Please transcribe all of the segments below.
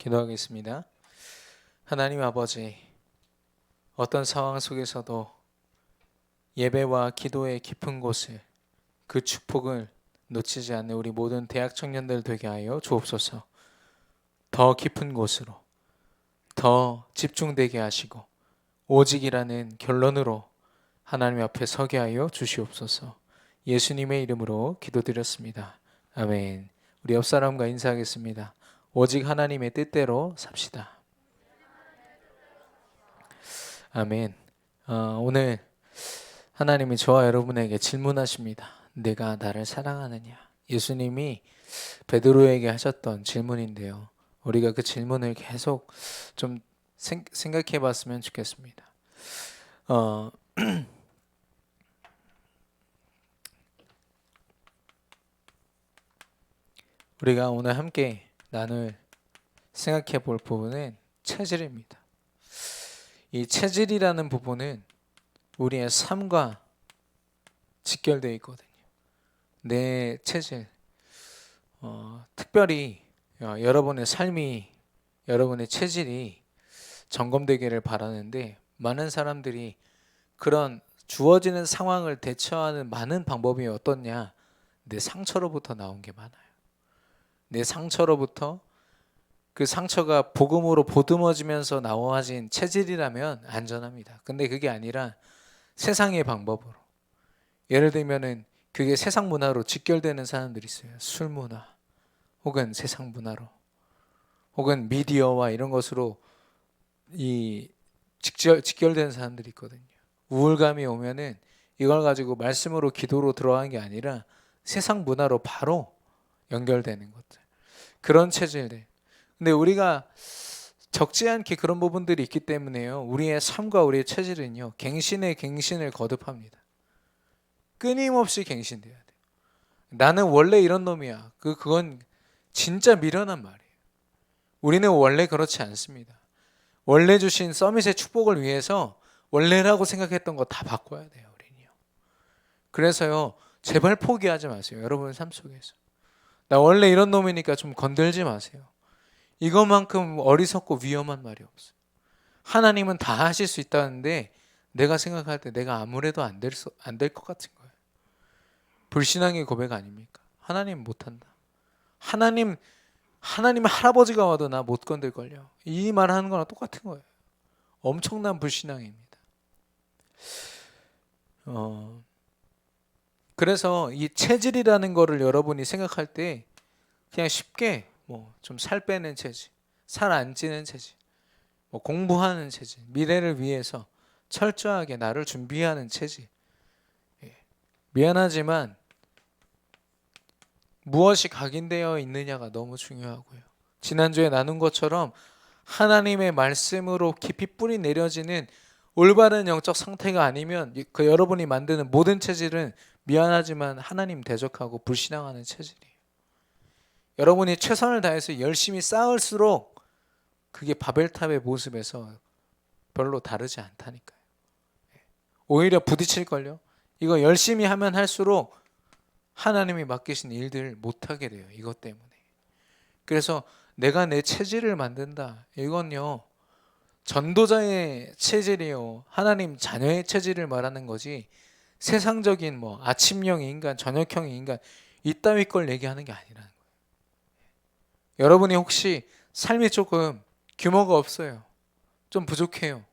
기도하겠습니다. 하나님 아버지, 어떤 상황 속에서도 예배와 기도의 깊은 곳을, 그 축복을 놓치지 않는 우리 모든 대학 청년들 되게 하여 주옵소서. 더 깊은 곳으로, 더 집중되게 하시고 오직이라는 결론으로 하나님 앞에 서게 하여 주시옵소서. 예수님의 이름으로 기도드렸습니다. 아멘. 우리 옆 사람과 인사하겠습니다. 오직 하나님의 뜻대로 삽시다. 아멘. 오늘 하나님이 저와 여러분에게 질문하십니다. 내가 나를 사랑하느냐? 예수님이 베드로에게 하셨던 질문인데요. 우리가 그 질문을 계속 좀 생각해 봤으면 좋겠습니다. 어, 우리가 오늘 함께 나눌 생각해 볼 부분은 체질입니다. 이 체질이라는 부분은 우리의 삶과 직결되어 있거든요. 내 체질, 특별히 여러분의 삶이, 여러분의 체질이 점검되기를 바라는데, 많은 사람들이 그런 주어지는 상황을 대처하는 많은 방법이 어떻냐? 내 상처로부터 나온 게 많아요. 내 상처로부터, 그 상처가 복음으로 보듬어지면서 나와진 체질이라면 안전합니다. 근데 그게 아니라 세상의 방법으로, 예를 들면은 그게 세상 문화로 직결되는 사람들이 있어요. 술 문화, 혹은 세상 문화로, 혹은 미디어와 이런 것으로 직결되는 사람들이 있거든요. 우울감이 오면은 이걸 가지고 말씀으로 기도로 들어가는 게 아니라 세상 문화로 바로 연결되는 것들, 그런 체질들. 근데 우리가 적지 않게 그런 부분들이 있기 때문에요, 우리의 삶과 우리의 체질은요, 갱신의 갱신을 거듭합니다. 끊임없이 갱신돼야 돼요. 나는 원래 이런 놈이야. 그건 진짜 미련한 말이에요. 우리는 원래 그렇지 않습니다. 원래 주신 서밋의 축복을 위해서 원래라고 생각했던 거 다 바꿔야 돼요, 우리는요. 그래서요, 제발 포기하지 마세요. 여러분 삶 속에서 나 원래 이런 놈이니까 좀 건들지 마세요. 이것만큼 어리석고 위험한 말이 없어요. 하나님은 다 하실 수 있다는데 내가 생각할 때 내가 아무래도 안 될 것 같은 거예요. 불신앙의 고백 아닙니까? 하나님 못한다. 하나님 할아버지가 와도 나 못 건들걸요. 이 말 하는 거랑 똑같은 거예요. 엄청난 불신앙입니다. 그래서 이 체질이라는 거를 여러분이 생각할 때 그냥 쉽게 뭐 좀 살 빼는 체질, 살 안 찌는 체질, 뭐 공부하는 체질, 미래를 위해서 철저하게 나를 준비하는 체질. 미안하지만 무엇이 각인되어 있느냐가 너무 중요하고요. 지난주에 나눈 것처럼 하나님의 말씀으로 깊이 뿌리 내려지는 올바른 영적 상태가 아니면 그 여러분이 만드는 모든 체질은 미안하지만 하나님 대적하고 불신앙하는 체질이에요. 여러분이 최선을 다해서 열심히 쌓을수록 그게 바벨탑의 모습에서 별로 다르지 않다니까요. 오히려 부딪힐걸요. 이거 열심히 하면 할수록 하나님이 맡기신 일들을 못하게 돼요. 이것 때문에. 그래서 내가 내 체질을 만든다. 이건요, 전도자의 체질이요, 하나님 자녀의 체질을 말하는 거지, 세상적인 뭐 아침형 인간, 저녁형 인간 이따위 걸 얘기하는 게 아니라는 거예요. 여러분이 혹시 삶이 조금 규모가 없어요. 좀 부족해요.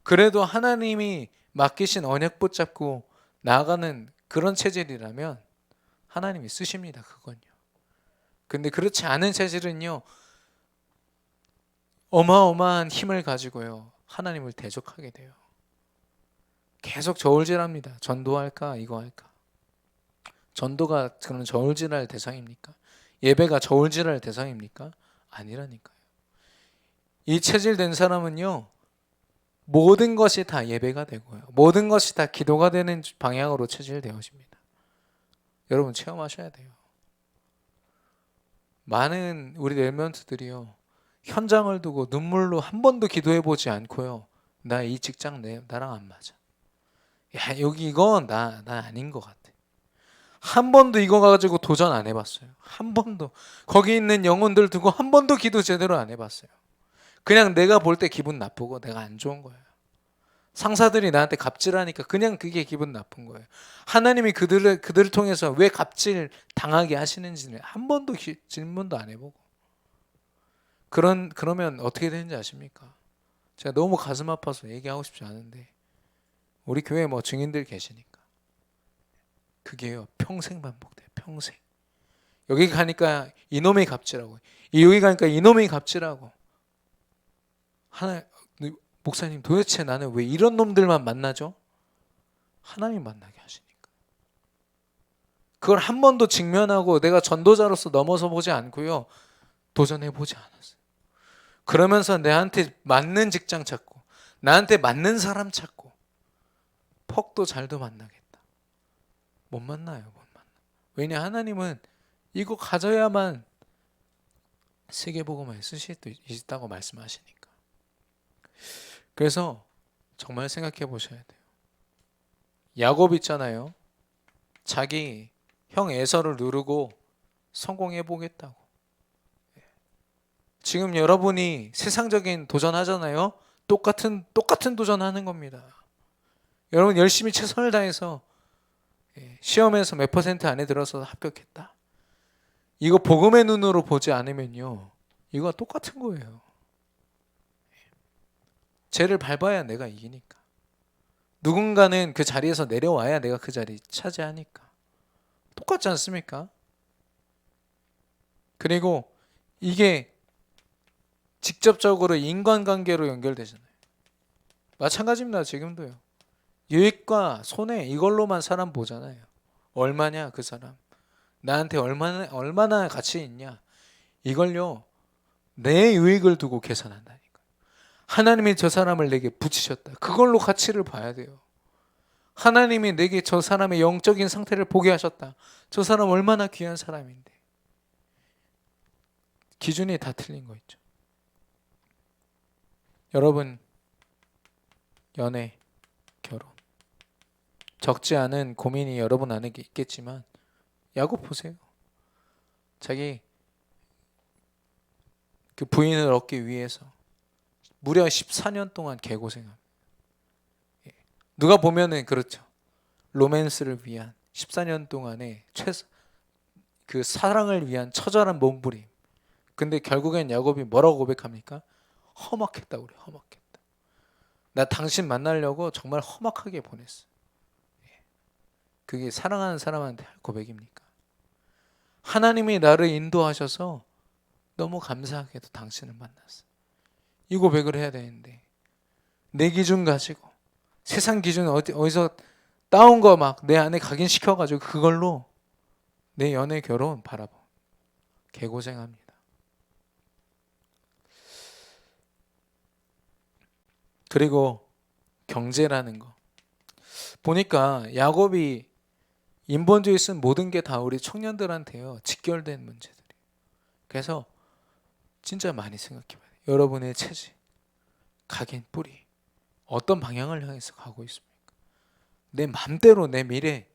그래도 하나님이 맡기신 언약 붙잡고 나아가는 그런 체질이라면 하나님이 쓰십니다. 그건요. 근데 그렇지 않은 체질은요, 어마어마한 힘을 가지고요, 하나님을 대적하게 돼요. 계속 저울질합니다. 전도할까 이거 할까. 전도가 그런 저울질할 대상입니까? 예배가 저울질할 대상입니까? 아니라니까요. 이 체질된 사람은요, 모든 것이 다 예배가 되고요, 모든 것이 다 기도가 되는 방향으로 체질되어집니다. 여러분 체험하셔야 돼요. 많은 우리 랩런트들이요, 현장을 두고 눈물로 한 번도 기도해보지 않고요, 나 이 직장 나랑 안 맞아. 야, 여기 이건 나 아닌 것 같아. 한 번도 이거 가지고 도전 안 해봤어요. 한 번도. 거기 있는 영혼들 두고 한 번도 기도 제대로 안 해봤어요. 그냥 내가 볼 때 기분 나쁘고 내가 안 좋은 거예요. 상사들이 나한테 갑질하니까 그냥 그게 기분 나쁜 거예요. 하나님이 그들을 통해서 왜 갑질 당하게 하시는지는 한 번도 질문도 안 해보고. 그러면 어떻게 되는지 아십니까? 제가 너무 가슴 아파서 얘기하고 싶지 않은데 우리 교회에 뭐 증인들 계시니까 그게요 평생 반복돼요. 평생. 여기 가니까 이놈이 갑질하고 여기 가니까 이놈이 갑질하고. 하나 목사님 도대체 나는 왜 이런 놈들만 만나죠? 하나님 만나게 하시니까. 그걸 한 번도 직면하고 내가 전도자로서 넘어서 보지 않고요. 도전해 보지 않았어요. 그러면서 나한테 맞는 직장 찾고 나한테 맞는 사람 찾고 퍽도 잘도 만나겠다. 못 만나요. 못 만나. 왜냐 하나님은 이거 가져야만 세계복음을 쓰실 수 있다고 말씀하시니까. 그래서 정말 생각해 보셔야 돼요. 야곱 있잖아요. 자기 형 에서를 누르고 성공해 보겠다고. 지금 여러분이 세상적인 도전하잖아요. 똑같은 도전하는 겁니다. 여러분 열심히 최선을 다해서 시험에서 몇 퍼센트 안에 들어서 합격했다. 이거 복음의 눈으로 보지 않으면요. 이거 똑같은 거예요. 쟤를 밟아야 내가 이기니까. 누군가는 그 자리에서 내려와야 내가 그 자리 차지하니까. 똑같지 않습니까? 그리고 이게 직접적으로 인간관계로 연결되잖아요. 마찬가지입니다. 지금도요. 유익과 손해 이걸로만 사람 보잖아요. 얼마냐 그 사람. 나한테 얼마나 가치 있냐. 이걸요. 내 유익을 두고 계산한다니까. 하나님이 저 사람을 내게 붙이셨다. 그걸로 가치를 봐야 돼요. 하나님이 내게 저 사람의 영적인 상태를 보게 하셨다. 저 사람 얼마나 귀한 사람인데. 기준이 다 틀린 거 있죠. 여러분 연애, 결혼 적지 않은 고민이 여러분 안에 있겠지만 야곱 보세요. 자기 그 부인을 얻기 위해서 무려 14년 동안 개고생합니다. 누가 보면은 그렇죠. 로맨스를 위한 14년 동안의 그 사랑을 위한 처절한 몸부림. 근데 결국엔 야곱이 뭐라고 고백합니까? 험악했다고 그래요. 험악했다. 나 당신 만나려고 정말 험악하게 보냈어. 그게 사랑하는 사람한테 할 고백입니까? 하나님이 나를 인도하셔서 너무 감사하게도 당신을 만났어. 이 고백을 해야 되는데 내 기준 가지고 세상 기준 어디서 따온 거 막 내 안에 각인시켜가지고 그걸로 내 연애 결혼 바라봐. 개고생합니다. 그리고 경제라는 거 보니까 야곱이 인본주의 쓴 모든 게 다 우리 청년들한테요 직결된 문제들이에요. 그래서 진짜 많이 생각해봐요. 여러분의 체질, 각인, 뿌리 어떤 방향을 향해서 가고 있습니까? 내 맘대로 내 미래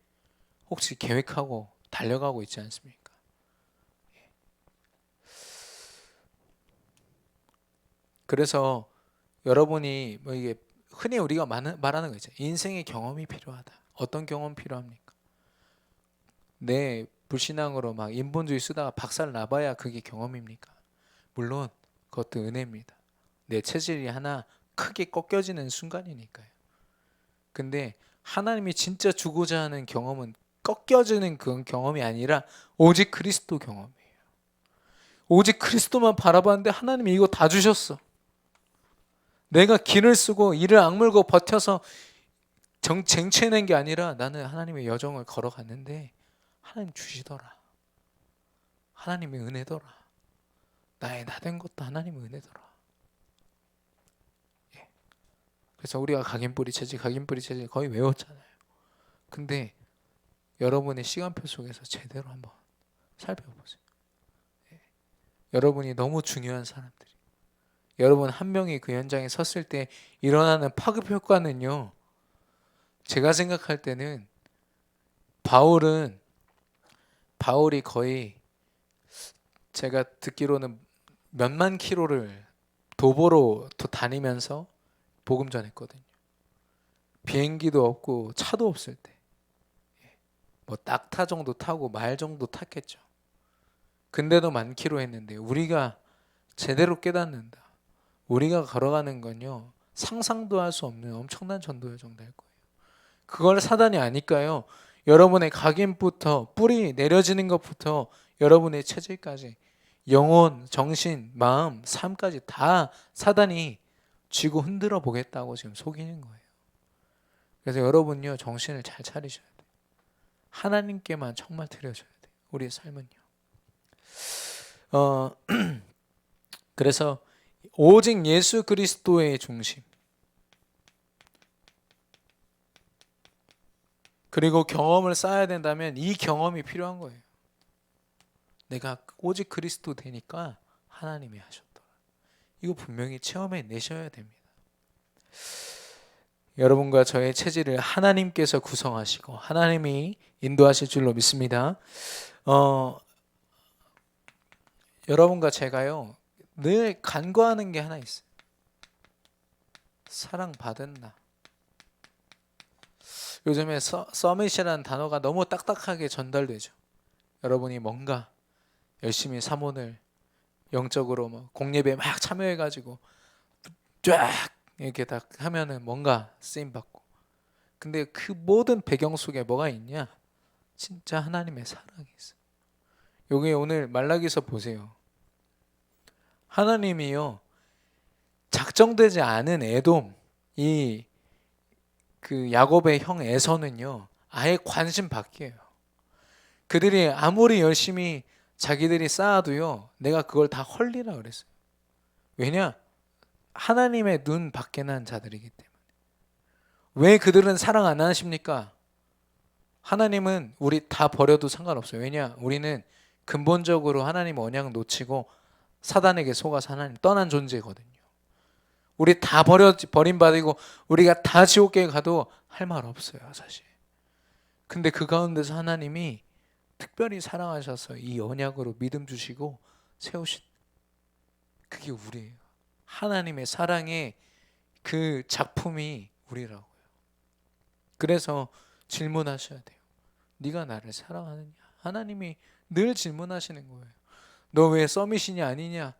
혹시 계획하고 달려가고 있지 않습니까? 그래서 여러분이 뭐 이게 흔히 우리가 말하는 거 있죠. 인생의 경험이 필요하다. 어떤 경험 필요합니까? 내 불신앙으로 막 인본주의 쓰다가 박살 나봐야 그게 경험입니까? 물론 그것도 은혜입니다. 내 체질이 하나 크게 꺾여지는 순간이니까요. 근데 하나님이 진짜 주고자 하는 경험은 꺾여지는 그 경험이 아니라 오직 그리스도 경험이에요. 오직 그리스도만 바라봤는데 하나님이 이거 다 주셨어. 내가 길을 쓰고 이를 악물고 버텨서 쟁취해낸 게 아니라 나는 하나님의 여정을 걸어갔는데 하나님 주시더라. 하나님의 은혜더라. 나의 나된 것도 하나님의 은혜더라. 그래서 우리가 각인뿌리 체질 거의 외웠잖아요. 근데 여러분의 시간표 속에서 제대로 한번 살펴보세요. 여러분이 너무 중요한 사람들이 여러분 한 명이 그 현장에 섰을 때 일어나는 파급 효과는요. 제가 생각할 때는 바울은 바울이 거의 제가 듣기로는 몇만 킬로를 도보로 다니면서 복음 전했거든요. 비행기도 없고 차도 없을 때 뭐 낙타 정도 타고 말 정도 탔겠죠. 근데도 많기로 했는데 우리가 제대로 깨닫는다. 우리가 걸어가는 건요. 상상도 할 수 없는 엄청난 전도 여정 될 거예요. 그걸 사단이 아니까요. 여러분의 각인부터 뿌리 내려지는 것부터 여러분의 체질까지 영혼, 정신, 마음, 삶까지 다 사단이 쥐고 흔들어 보겠다고 지금 속이는 거예요. 그래서 여러분요. 정신을 잘 차리셔야 돼요. 하나님께만 정말 드려줘야 돼요. 우리의 삶은요. 그래서 오직 예수 그리스도의 중심 그리고 경험을 쌓아야 된다면 이 경험이 필요한 거예요. 내가 오직 그리스도 되니까 하나님이 하셨더라. 이거 분명히 체험해 내셔야 됩니다. 여러분과 저의 체질을 하나님께서 구성하시고 하나님이 인도하실 줄로 믿습니다. 여러분과 제가요 늘 간구하는 게 하나 있어요. 사랑받은 나. 요즘에 서밋이라는 단어가 너무 딱딱하게 전달되죠. 여러분이 뭔가 열심히 사모를 영적으로 뭐 공예배에 막 참여해가지고 쫙 이렇게 딱 하면은 뭔가 쓰임 받고. 근데 그 모든 배경 속에 뭐가 있냐? 진짜 하나님의 사랑이 있어. 여기 오늘 말라기서 보세요. 하나님이요 작정되지 않은 에돔 그 야곱의 형 에서는요 아예 관심 밖이에요. 그들이 아무리 열심히 자기들이 쌓아도요 내가 그걸 다 헐리라 그랬어요. 왜냐? 하나님의 눈 밖에 난 자들이기 때문에. 왜 그들은 사랑 안 하십니까? 하나님은 우리 다 버려도 상관없어요. 왜냐? 우리는 근본적으로 하나님 언약 놓치고 사단에게 속아서 하나님 떠난 존재거든요. 우리 다 버림받고 우리가 다 지옥에 가도 할 말 없어요 사실. 근데 그 가운데서 하나님이 특별히 사랑하셔서 이 언약으로 믿음 주시고 세우신 그게 우리예요. 하나님의 사랑의 그 작품이 우리라고요. 그래서 질문하셔야 돼요. 네가 나를 사랑하느냐? 하나님이 늘 질문하시는 거예요. 너 왜 서밋이냐 아니냐?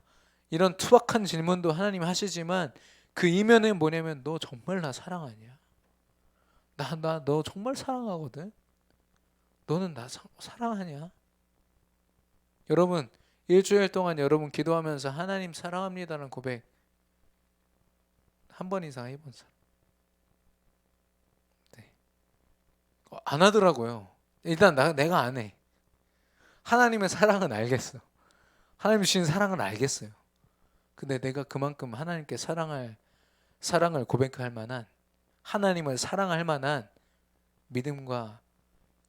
이런 투박한 질문도 하나님 하시지만 그 이면은 뭐냐면 너 정말 나 사랑하냐? 나 너 정말 사랑하거든. 너는 나 사랑하냐? 여러분 일주일 동안 여러분 기도하면서 하나님 사랑합니다라는 고백 한 번 이상 해본 사람? 네. 안 하더라고요. 일단 내가 안 해. 하나님의 사랑은 알겠어. 하나님 주신 사랑은 알겠어요. 근데 내가 그만큼 하나님께 사랑을 고백할 만한 하나님을 사랑할 만한 믿음과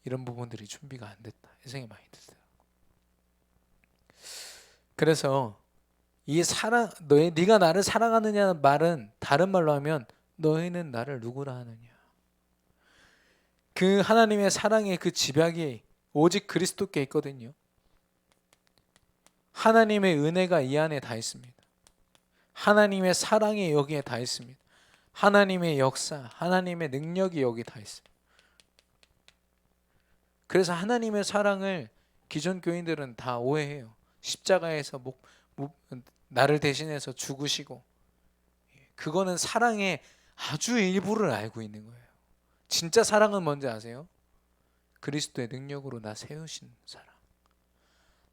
이런 부분들이 준비가 안 됐다. 이 생각이 많이 들더라고요. 그래서 이 네가 나를 사랑하느냐는 말은 다른 말로 하면 너희는 나를 누구라 하느냐. 그 하나님의 사랑의 그 집약이 오직 그리스도께 있거든요. 하나님의 은혜가 이 안에 다 있습니다. 하나님의 사랑이 여기에 다 있습니다. 하나님의 역사, 하나님의 능력이 여기 다 있어요. 그래서 하나님의 사랑을 기존 교인들은 다 오해해요. 십자가에서 나를 대신해서 죽으시고 그거는 사랑의 아주 일부를 알고 있는 거예요. 진짜 사랑은 뭔지 아세요? 그리스도의 능력으로 나 세우신 사랑.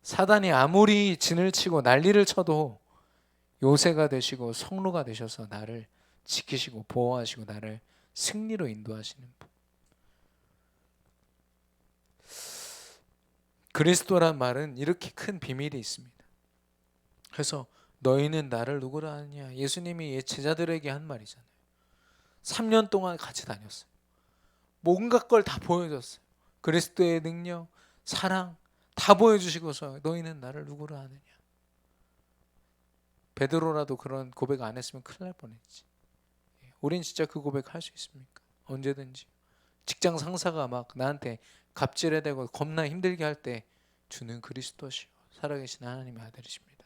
사단이 아무리 진을 치고 난리를 쳐도 요새가 되시고 성로가 되셔서 나를 지키시고 보호하시고 나를 승리로 인도하시는 분. 그리스도란 말은 이렇게 큰 비밀이 있습니다. 그래서 너희는 나를 누구라 하느냐? 예수님이 제자들에게 한 말이잖아요. 3년 동안 같이 다녔어요. 뭔가 걸 다 보여줬어요. 그리스도의 능력, 사랑 다 보여주시고서 너희는 나를 누구라 하느냐? 베드로라도 그런 고백 안 했으면 큰일 날 뻔했지. 우린 진짜 그 고백 할 수 있습니까? 언제든지. 직장 상사가 막 나한테 갑질해대고 겁나 힘들게 할 때 주는 그리스도시요 살아계신 하나님의 아들이십니다.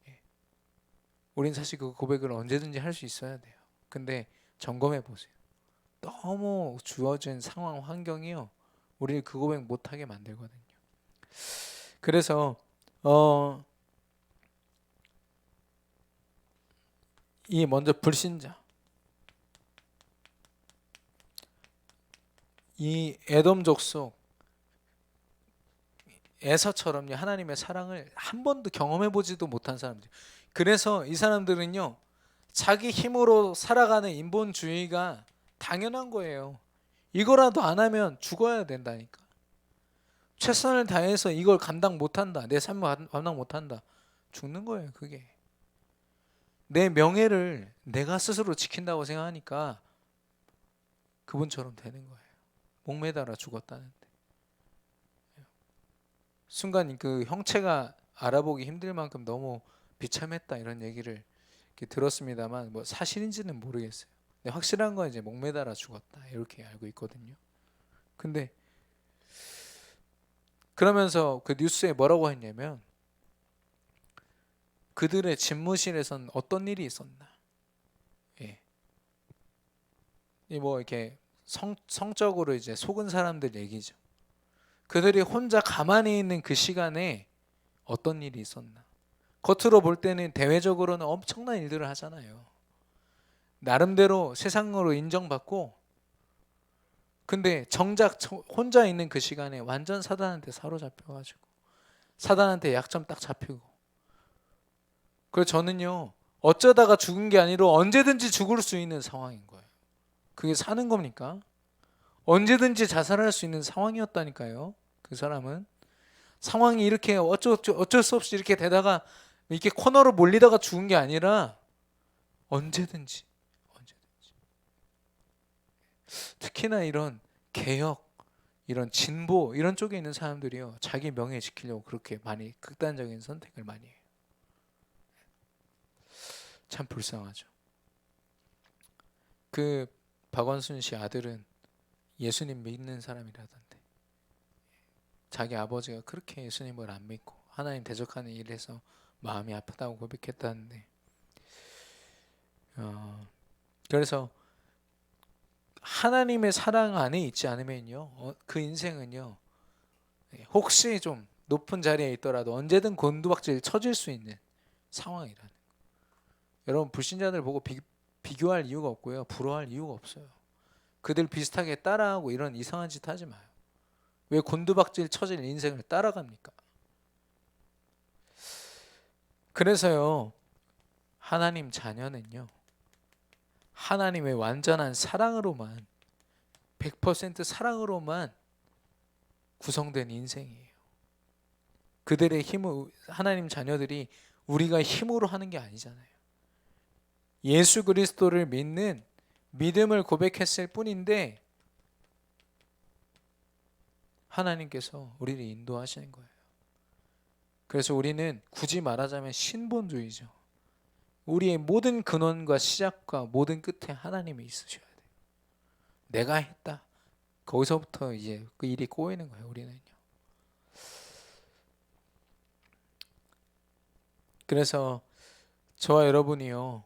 예. 우린 사실 그 고백을 언제든지 할 수 있어야 돼요. 근데 점검해 보세요. 너무 주어진 상황 환경이요 우리를 그 고백 못하게 만들거든요. 그래서 이 먼저 불신자, 이 에돔 족속 에서처럼요 하나님의 사랑을 한 번도 경험해 보지도 못한 사람들. 그래서 이 사람들은요 자기 힘으로 살아가는 인본주의가 당연한 거예요. 이거라도 안 하면 죽어야 된다니까. 최선을 다해서 이걸 감당 못한다, 내 삶을 감당 못한다, 죽는 거예요. 그게 내 명예를 내가 스스로 지킨다고 생각하니까 그분처럼 되는 거예요. 목매달아 죽었다는데. 순간 그 형체가 알아보기 힘들 만큼 너무 비참했다 이런 얘기를 이렇게 들었습니다만 뭐 사실인지는 모르겠어요. 근데 확실한 건 이제 목매달아 죽었다 이렇게 알고 있거든요. 근데 그러면서 그 뉴스에 뭐라고 했냐면 그들의 집무실에선 어떤 일이 있었나. 예. 이 뭐 이렇게 성적으로 이제 속은 사람들 얘기죠. 그들이 혼자 가만히 있는 그 시간에 어떤 일이 있었나. 겉으로 볼 때는 대외적으로는 엄청난 일들을 하잖아요. 나름대로 세상으로 인정받고, 근데 정작 혼자 있는 그 시간에 완전 사단한테 사로잡혀가지고 사단한테 약점 딱 잡히고. 그래서 저는요 어쩌다가 죽은 게 아니라 언제든지 죽을 수 있는 상황인 거예요. 그게 사는 겁니까? 언제든지 자살할 수 있는 상황이었다니까요. 그 사람은 상황이 이렇게 어쩔 수 없이 이렇게 되다가 이렇게 코너로 몰리다가 죽은 게 아니라 언제든지. 특히나 이런 개혁, 이런 진보 이런 쪽에 있는 사람들이요 자기 명예 지키려고 그렇게 많이 극단적인 선택을 많이 해요. 참 불쌍하죠. 그 박원순 씨 아들은 예수님 믿는 사람이라던데, 자기 아버지가 그렇게 예수님을 안 믿고 하나님 대적하는 일에서 마음이 아프다고 고백했다는데, 그래서 하나님의 사랑 안에 있지 않으면요 그 인생은요 혹시 좀 높은 자리에 있더라도 언제든 곤두박질 쳐질 수 있는 상황이라는 거예요. 여러분 불신자들 보고 비교할 이유가 없고요 부러워할 이유가 없어요. 그들 비슷하게 따라하고 이런 이상한 짓 하지 마요. 왜 곤두박질 쳐질 인생을 따라갑니까? 그래서요 하나님 자녀는요 하나님의 완전한 사랑으로만 100% 사랑으로만 구성된 인생이에요. 그들의 힘을, 하나님 자녀들이 우리가 힘으로 하는 게 아니잖아요. 예수 그리스도를 믿는 믿음을 고백했을 뿐인데 하나님께서 우리를 인도하시는 거예요. 그래서 우리는 굳이 말하자면 신본주의죠. 우리의 모든 근원과 시작과 모든 끝에 하나님이 있으셔야 돼요. 내가 했다. 거기서부터 이제 그 일이 꼬이는 거예요. 우리는요. 그래서 저와 여러분이요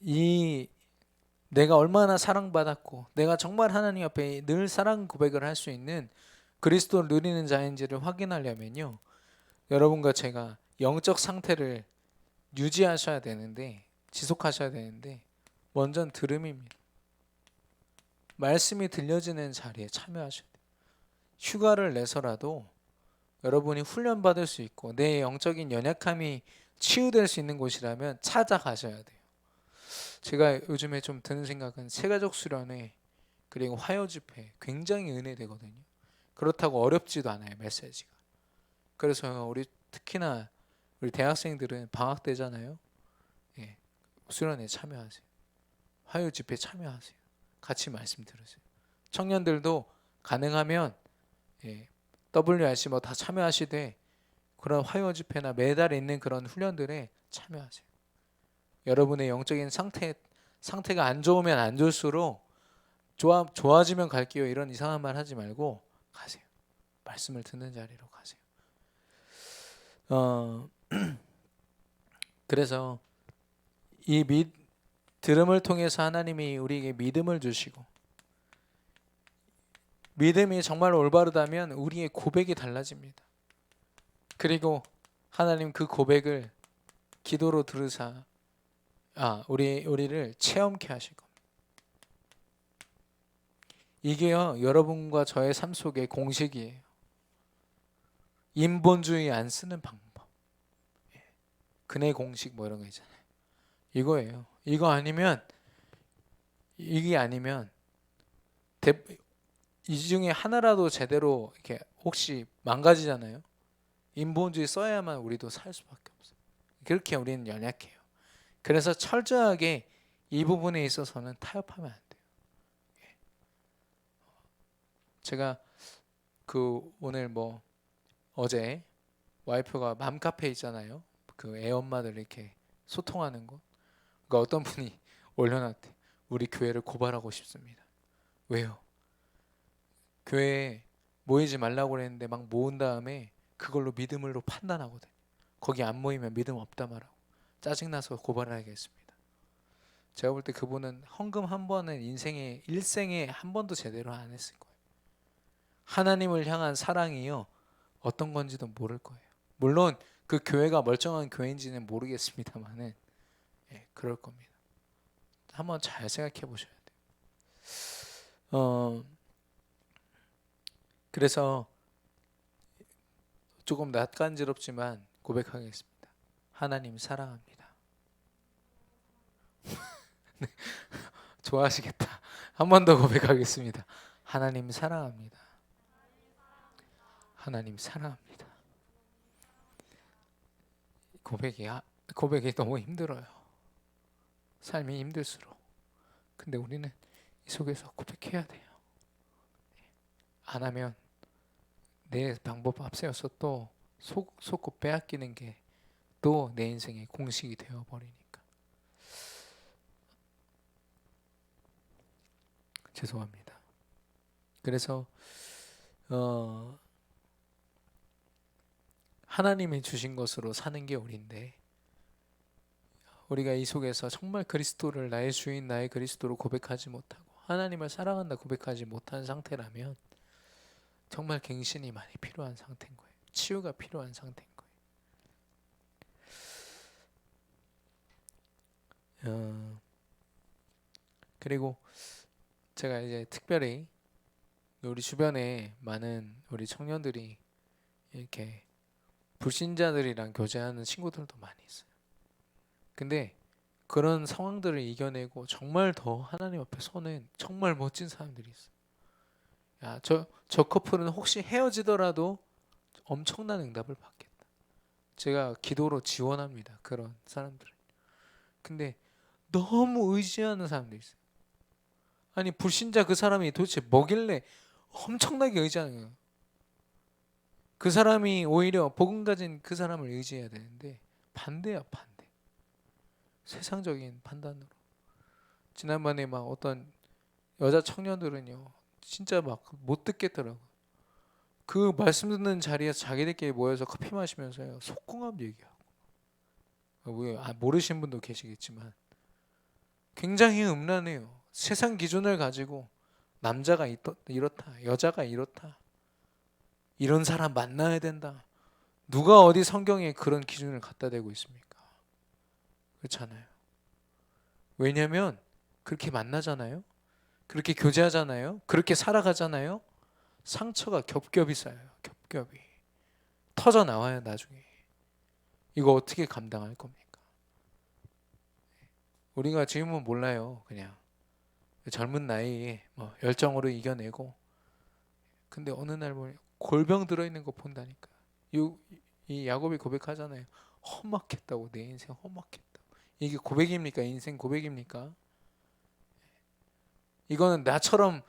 이 내가 얼마나 사랑받았고 내가 정말 하나님 앞에 늘 사랑 고백을 할 수 있는 그리스도를 누리는 자인지를 확인하려면요 여러분과 제가 영적 상태를 유지하셔야 되는데, 지속하셔야 되는데 먼저는 들음입니다. 말씀이 들려지는 자리에 참여하셔야 돼요. 휴가를 내서라도 여러분이 훈련받을 수 있고 내 영적인 연약함이 치유될 수 있는 곳이라면 찾아가셔야 돼요. 제가 요즘에 좀 드는 생각은 세가족 수련회 그리고 화요 집회 굉장히 은혜되거든요. 그렇다고 어렵지도 않아요. 메시지가. 그래서 우리 특히나 우리 대학생들은 방학 때잖아요. 예, 수련회 참여하세요. 화요 집회 참여하세요. 같이 말씀 들으세요. 청년들도 가능하면 WRC 뭐 다 참여하시되 그런 화요 집회나 매달 있는 그런 훈련들에 참여하세요. 여러분의 영적인 상태가 안 좋으면 안 좋을수록 좋아지면 갈게요 이런 이상한 말 하지 말고 가세요. 말씀을 듣는 자리로 가세요. 어 그래서 이 들음을 통해서 하나님이 우리에게 믿음을 주시고, 믿음이 정말 올바르다면 우리의 고백이 달라집니다. 그리고 하나님 그 고백을 기도로 들으사 우리를 체험케 하실 겁니다. 이게요, 여러분과 저의 삶 속의 공식이에요. 인본주의 안 쓰는 방법, 근해 공식 뭐 이런 거 있잖아요. 이거예요. 이게 아니면 이 중에 하나라도 제대로 이렇게 혹시 망가지잖아요. 인본주의 써야만 우리도 살 수밖에 없어요. 그렇게 우리는 연약해요. 그래서 철저하게 이 부분에 있어서는 타협하면 안 돼요. 제가 오늘 어제 와이프가 맘카페 있잖아요. 그 애엄마들 이렇게 소통하는 곳. 그러니까 어떤 분이 올려놨대. 우리 교회를 고발하고 싶습니다. 왜요? 교회에 모이지 말라고 그랬는데 막 모은 다음에 그걸로 믿음으로 판단하거든. 거기 안 모이면 믿음 없다 말하고 짜증나서 고발하겠습니다. 제가 볼 때 그분은 헌금 한 번은 일생에 한 번도 제대로 안 했을 거예요. 하나님을 향한 사랑이요, 어떤 건지도 모를 거예요. 물론 그 교회가 멀쩡한 교회인지는 모르겠습니다만은 그럴 겁니다. 한번 잘 생각해 보셔야 돼요. 그래서 조금 낯간지럽지만 고백하겠습니다. 하나님 사랑합니다. 좋아하시겠다. 한 번 더 고백하겠습니다. 하나님 사랑합니다. 하나님 사랑합니다. 고백이 너무 힘들어요. 삶이 힘들수록. 근데 우리는 이 속에서 고백해야 돼요. 안 하면 내 방법 앞세워서 또 속고 빼앗기는 게 또 내 인생의 공식이 되어버리니까. 죄송합니다. 그래서 하나님이 주신 것으로 사는 게 우리인데, 우리가 이 속에서 정말 그리스도를 나의 주인, 나의 그리스도로 고백하지 못하고 하나님을 사랑한다 고백하지 못한 상태라면 정말 갱신이 많이 필요한 상태인 거예요. 치유가 필요한 상태인 거예요. 그리고 제가 이제 특별히 우리 주변에 많은 우리 청년들이 이렇게 불신자들이랑 교제하는 친구들도 많이 있어요. 근데 그런 상황들을 이겨내고 정말 더 하나님 앞에 서는 정말 멋진 사람들이 있어요. 야, 저 커플은 혹시 헤어지더라도 엄청난 응답을 받겠다. 제가 기도로 지원합니다. 그런 사람들을. 근데 너무 의지하는 사람들이 있어요. 아니, 불신자 그 사람이 도대체 뭐길래 엄청나게 의지하는 거예요. 그 사람이 오히려 복음 가진 그 사람을 의지해야 되는데 반대야, 반대. 세상적인 판단으로. 지난번에 막 어떤 여자 청년들은요, 진짜 막 못 듣겠더라고. 그 말씀 듣는 자리에서 자기들끼리 모여서 커피 마시면서요, 속궁합 얘기하고. 모르신 분도 계시겠지만 굉장히 음란해요. 세상 기준을 가지고 남자가 이렇다, 여자가 이렇다, 이런 사람 만나야 된다. 누가 어디 성경에 그런 기준을 갖다 대고 있습니까? 그렇잖아요. 왜냐하면 그렇게 만나잖아요. 그렇게 교제하잖아요. 그렇게 살아가잖아요. 상처가 겹겹이 쌓여요. 겹겹이 터져 나와요. 나중에 이거 어떻게 감당할 겁니까? 우리가 지금은 몰라요. 그냥 젊은 나이에 열정으로 이겨내고, 근데 어느 날 보니 골병 들어있는 거 본다니까. 이 야곱이 고백하잖아요. 험악했다고. 내 인생 험악했다. 이게 고백입니까? 인생 고백입니까? 이거는 나처럼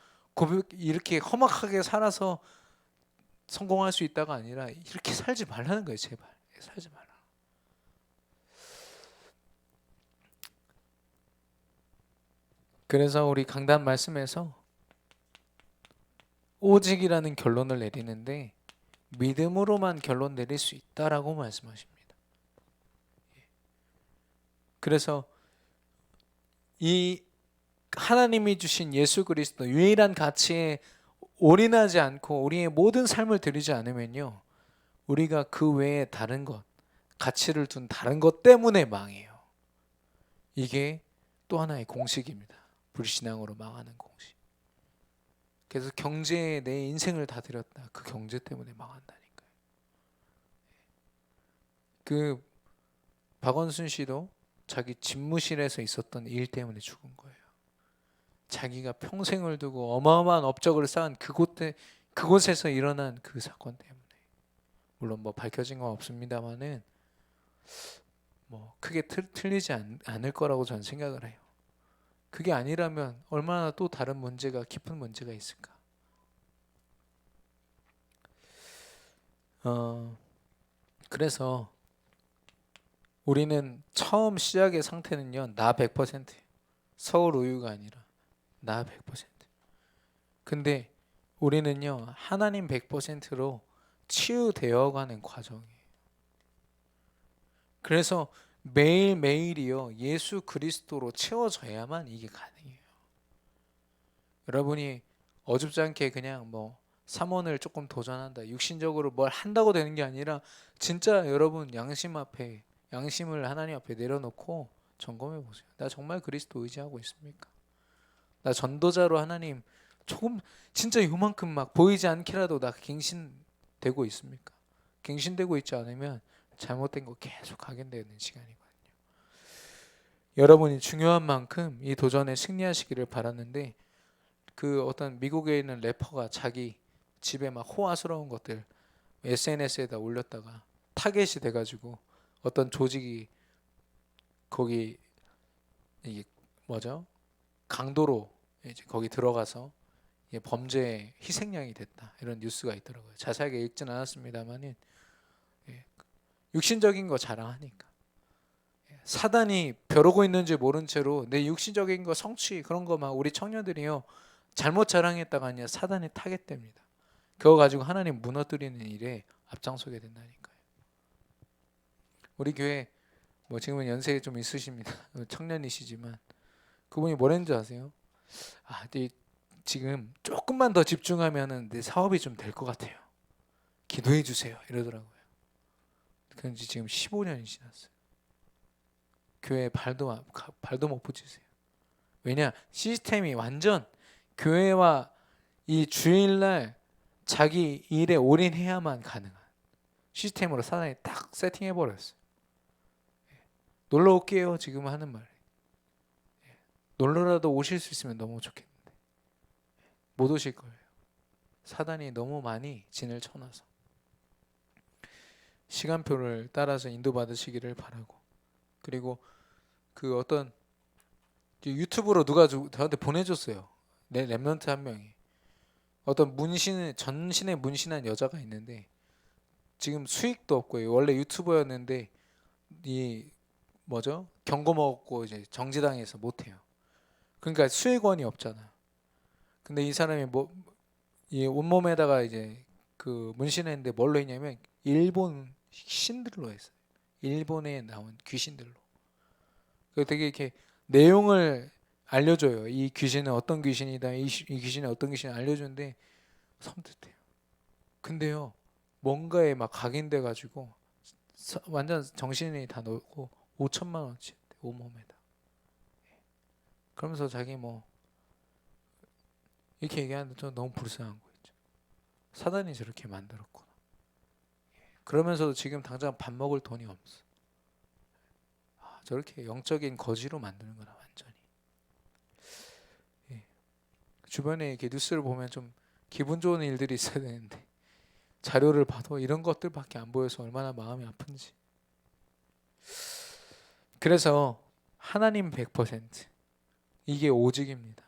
이렇게 험악하게 살아서 성공할 수 있다가 아니라 이렇게 살지 말라는 거예요. 제발 살지 말라. 그래서 우리 강단 말씀에서 오직이라는 결론을 내리는데, 믿음으로만 결론 내릴 수 있다라고 말씀하십니다. 그래서 이 하나님이 주신 예수 그리스도 유일한 가치에 올인하지 않고 우리의 모든 삶을 드리지 않으면요, 우리가 그 외에 다른 것, 가치를 둔 다른 것 때문에 망해요. 이게 또 하나의 공식입니다. 불신앙으로 망하는 공식. 그래서 경제에 내 인생을 다 들였다. 그 경제 때문에 망한다니까요. 그 박원순 씨도 자기 집무실에서 있었던 일 때문에 죽은 거예요. 자기가 평생을 두고 어마어마한 업적을 쌓은 그곳에서 일어난 그 사건 때문에. 물론 뭐 밝혀진 건 없습니다만은 뭐 크게 틀리지 않을 거라고 저는 생각을 해요. 그게 아니라면 얼마나 또 다른 문제가, 깊은 문제가 있을까? 그래서 우리는 처음 시작의 상태는요, 나 100%, 서울 우유가 아니라 나 100%. 근데 우리는요, 하나님 100%로 치유되어가는 과정이에요. 그래서 매일매일이요, 예수 그리스도로 채워져야만 이게 가능해요. 여러분이 어줍지 않게 그냥 뭐 삼원을 조금 도전한다, 육신적으로 뭘 한다고 되는 게 아니라 진짜 여러분 양심을 하나님 앞에 내려놓고 점검해 보세요. 나 정말 그리스도 의지하고 있습니까? 나 전도자로 하나님 조금 진짜 요만큼 막 보이지 않게라도 나 갱신되고 있습니까? 갱신되고 있지 않으면 잘못된 거 계속 각인되는 시간이거든요. 여러분이 중요한 만큼 이 도전에 승리하시기를 바랐는데, 그 어떤 미국에 있는 래퍼가 자기 집에 막 호화스러운 것들 SNS에다 올렸다가 타겟이 돼가지고 어떤 조직이 거기 이게 뭐죠? 강도로 이제 거기 들어가서 범죄 희생양이 됐다, 이런 뉴스가 있더라고요. 자세하게 읽진 않았습니다만은 육신적인 거 자랑하니까 사단이 벼르고 있는지 모른 채로 내 육신적인 거, 성취 그런 거 막 우리 청년들이요 잘못 자랑했다가 아니라 사단이 타겟됩니다. 그거 가지고 하나님 무너뜨리는 일에 앞장서게 된다니까요. 우리 교회 뭐 지금은 연세가 좀 있으십니다. 청년이시지만 그분이 뭐랬는지 아세요? 지금 조금만 더 집중하면은 내 사업이 좀 될 것 같아요. 기도해 주세요. 이러더라고요. 그런지 지금 15년이 지났어요. 교회에 발도 못 붙이세요. 왜냐? 시스템이 완전 교회와 이 주일날 자기 일에 올인해야만 가능한 시스템으로 사단이 딱 세팅해 버렸어요. 놀러 올게요. 지금 하는 말. 놀러라도 오실 수 있으면 너무 좋겠는데 못 오실 거예요. 사단이 너무 많이 진을 쳐놔서. 시간표를 따라서 인도받으시기를 바라고, 그리고 그 어떤 유튜브로 누가 저한테 보내줬어요. 내 랩런트 한 명이 어떤 전신에 문신한 여자가 있는데 지금 수익도 없고, 원래 유튜버였는데 이 뭐죠? 경고 먹었고 이제 정지당해서 못해요. 그러니까 수익원이 없잖아. 근데 이 사람이 이 온몸에다가 이제 그 문신했는데 뭘로 했냐면 일본 신들로 했어요. 일본에 나온 귀신들로. 그 되게 이렇게 내용을 알려줘요. 이 귀신은 어떤 귀신이다. 이 귀신은 어떤 귀신을 알려주는데 섬뜩해요. 근데요, 뭔가에 막 각인돼 가지고 완전 정신이 다 놓고 5천만 원치 온몸에다. 그러면서 자기 뭐 이렇게 얘기하는데 좀 너무 불쌍한 거 있죠. 사단이 저렇게 만들었구나. 그러면서도 지금 당장 밥 먹을 돈이 없어. 저렇게 영적인 거지로 만드는구나 완전히. 주변에 이렇게 뉴스를 보면 좀 기분 좋은 일들이 있어야 되는데 자료를 봐도 이런 것들밖에 안 보여서 얼마나 마음이 아픈지. 그래서 하나님 100%, 이게 오직입니다.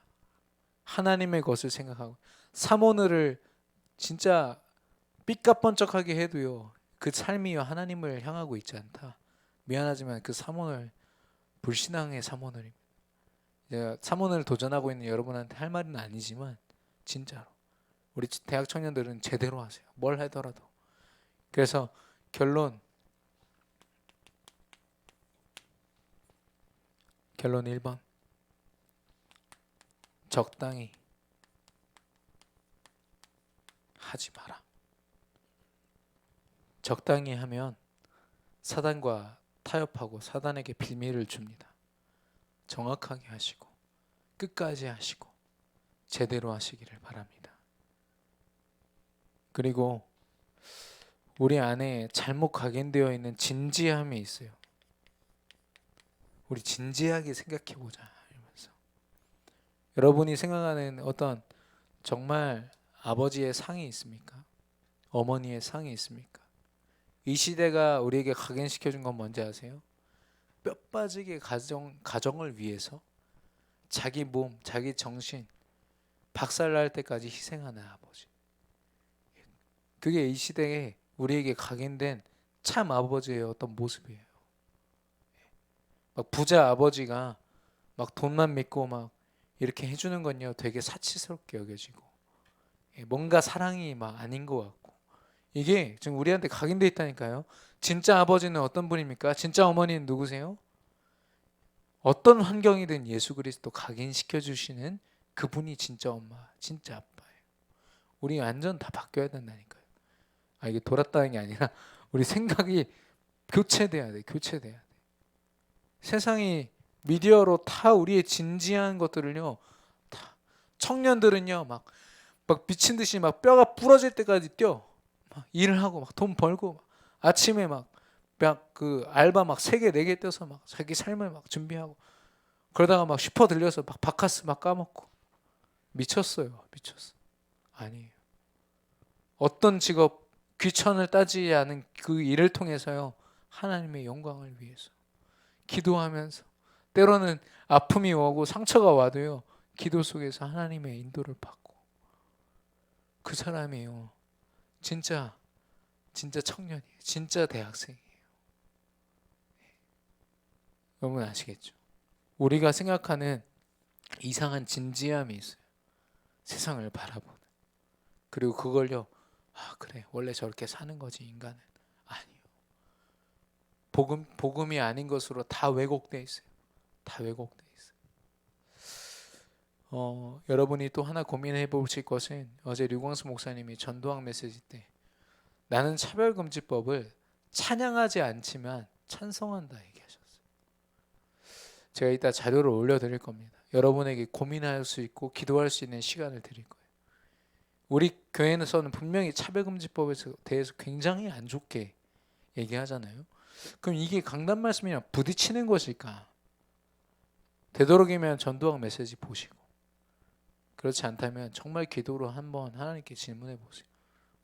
하나님의 것을 생각하고 사모늘을 진짜 삐까뻔쩍하게 해도요 그 삶이요 하나님을 향하고 있지 않다. 미안하지만 그 사모늘 불신앙의 사모늘입니다. 제가 사모늘 도전하고 있는 여러분한테 할 말은 아니지만 진짜로 우리 대학 청년들은 제대로 하세요. 뭘 하더라도 그래서 결론 1번. 적당히 하지 마라. 적당히 하면 사단과 타협하고 사단에게 빌미를 줍니다. 정확하게 하시고 끝까지 하시고 제대로 하시기를 바랍니다. 그리고 우리 안에 잘못 각인되어 있는 진지함이 있어요. 우리 진지하게 생각해 보자 이러면서 여러분이 생각하는 어떤 정말 아버지의 상이 있습니까? 어머니의 상이 있습니까? 이 시대가 우리에게 각인시켜 준 건 뭔지 아세요? 뼈 빠지게 가정을 위해서 자기 몸, 자기 정신 박살날 때까지 희생하는 아버지. 그게 이 시대에 우리에게 각인된 참 아버지의 어떤 모습이에요. 막 부자 아버지가 막 돈만 믿고 막 이렇게 해주는 건요 되게 사치스럽게 여겨지고 뭔가 사랑이 막 아닌 것 같고 이게 지금 우리한테 각인돼 있다니까요. 진짜 아버지는 어떤 분입니까? 진짜 어머니는 누구세요? 어떤 환경이든 예수 그리스도 각인시켜 주시는 그분이 진짜 엄마, 진짜 아빠예요. 우리 완전 다 바뀌어야 된다니까요. 이게 돌았다는 게 아니라 우리 생각이 교체돼야 돼. 교체돼야 돼. 세상이 미디어로 다 우리의 진지한 것들을요. 다 청년들은요. 막 미친 듯이 막 뼈가 부러질 때까지 뛰어. 막 일을 하고 막 돈 벌고 막 아침에 막 그 알바 막 3개 4개 떼서 막 자기 삶을 막 준비하고 그러다가 막 슈퍼 들려서 막 바카스 막 까먹고 미쳤어요. 미쳤어. 아니에요. 어떤 직업 귀천을 따지지 않은 그 일을 통해서요. 하나님의 영광을 위해서 기도하면서 때로는 아픔이 오고 상처가 와도요. 기도 속에서 하나님의 인도를 받고 그 사람이요. 진짜 청년이에요. 진짜 대학생이에요. 여러분 아시겠죠? 우리가 생각하는 이상한 진지함이 있어요. 세상을 바라보는. 그리고 그걸요. 그래. 원래 저렇게 사는 거지 인간은. 아니요. 복음이 아닌 것으로 다 왜곡돼 있어요. 다 왜곡돼 있어요. 여러분이 또 하나 고민해 보실 것은 어제 류광수 목사님이 전도학 메시지 때 나는 차별금지법을 찬양하지 않지만 찬성한다 얘기하셨어요. 제가 이따 자료를 올려드릴 겁니다. 여러분에게 고민할 수 있고 기도할 수 있는 시간을 드릴 거예요. 우리 교회에서는 분명히 차별금지법에 대해서 굉장히 안 좋게 얘기하잖아요. 그럼 이게 강단 말씀이랑 부딪히는 것일까? 되도록이면 전도학 메시지 보시고 그렇지 않다면 정말 기도로 한번 하나님께 질문해 보세요.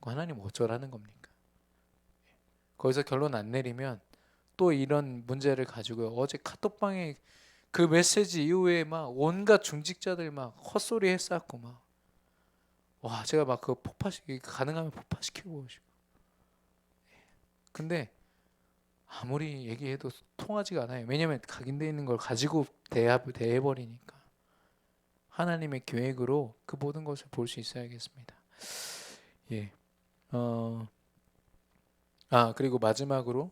하나님 어쩌라는 겁니까? 거기서 결론 안 내리면 또 이런 문제를 가지고 어제 카톡방에 그 메시지 이후에 막 온갖 중직자들 막 헛소리 했었고 제가 막 그거 가능하면 폭파시키고 싶고 근데 아무리 얘기해도 통하지가 않아요. 왜냐하면 각인되어 있는 걸 가지고 대해버리니까 하나님의 계획으로 그 모든 것을 볼 수 있어야겠습니다. 예. 그리고 마지막으로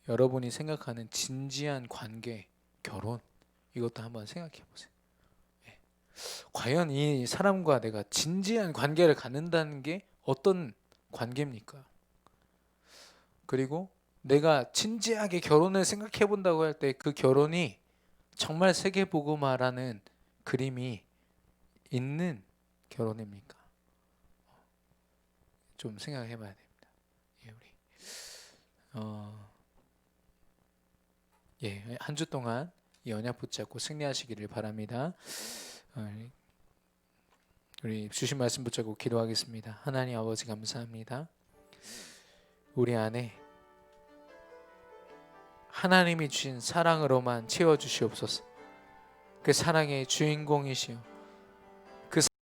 여러분이 생각하는 진지한 관계, 결혼 이것도 한번 생각해 보세요. 예. 과연 이 사람과 내가 진지한 관계를 갖는다는 게 어떤 관계입니까? 그리고 내가 진지하게 결혼을 생각해 본다고 할 때 그 결혼이 정말 세계복음화라는 그림이 있는 결혼입니까? 좀 생각해 봐야 됩니다. 한 주 동안 이 언약 붙잡고 승리하시기를 바랍니다. 우리 주신 말씀 붙잡고 기도하겠습니다. 하나님 아버지 감사합니다. 우리 안에 하나님이 주신 사랑으로만 채워주시옵소서. 그 사랑의 주인공이시오